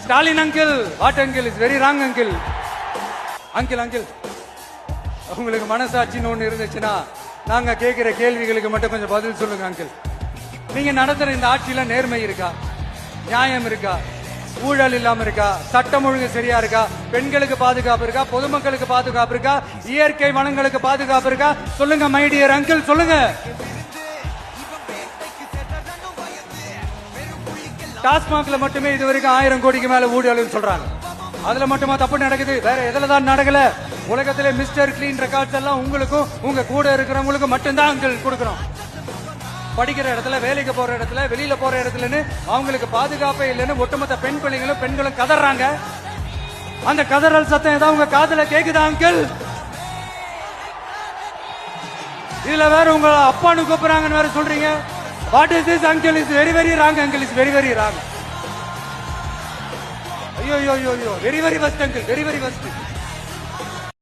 Stalin uncle, what uncle, is very wrong uncle. Uncle uncle, உங்களுக்கு மனசாட்சின்னு ஒண்ணு இருந்துச்சுன்னா நாங்க கேட்கிற கேள்விகளுக்கு மட்டும் கொஞ்சம் பதில் சொல்லுங்க அங்கிள். நீங்க நடத்துற இந்த ஆட்சியில நேர்மை இருக்கா, நியாயம் இருக்கா, ஊழல் இல்லாம இருக்கா, சட்டம் ஒழுங்கு சரியா இருக்கா, பெண்களுக்கு பாதுகாப்பு இருக்கா, பொதுமக்களுக்கு பாதுகாப்பு இருக்கா, இயற்கை வளங்களுக்கு பாதுகாப்பு இருக்கா? சொல்லுங்க மை டியர் அங்கிள், சொல்லுங்க. டாஸ்மாக்ல மட்டுமே இது வரைக்கும் 1000 கோடிக்கு மேல ஊழல் சொல்றாங்க. அதுல மட்டுமா தப்பு நடக்குது? வேற எதுல தான் நடக்கல? உலகத்திலே மிஸ்டர் கிளீன் ரெக்கார்ட்ஸ் எல்லாம் உங்களுக்கும் உங்க கூட இருக்கிறவங்களுக்கும் மட்டும்தான் அங்கிள் கொடுக்கணும். படிக்கிற இடத்துல, வேலைக்கு போற இடத்துல, வெளியில போற இடத்துலன்னு அவங்களுக்கு பாதுகாப்பே இல்லைன்னு ஒட்டுமொத்த பெண் பிள்ளைங்களும் பெண்களும் கதறாங்க. அந்த கதறல் சத்தம் ஏதாவது உங்க காதுல கேக்குதா அங்கிள்? இதுல வேற உங்க அப்பான்னு கூப்பிடுறாங்கன்னு வேற சொல்றீங்க. What is this uncle? Is very very wrong uncle, is very very wrong. ஐயோ ஐயோ ஐயோ, very very first uncle, very very first.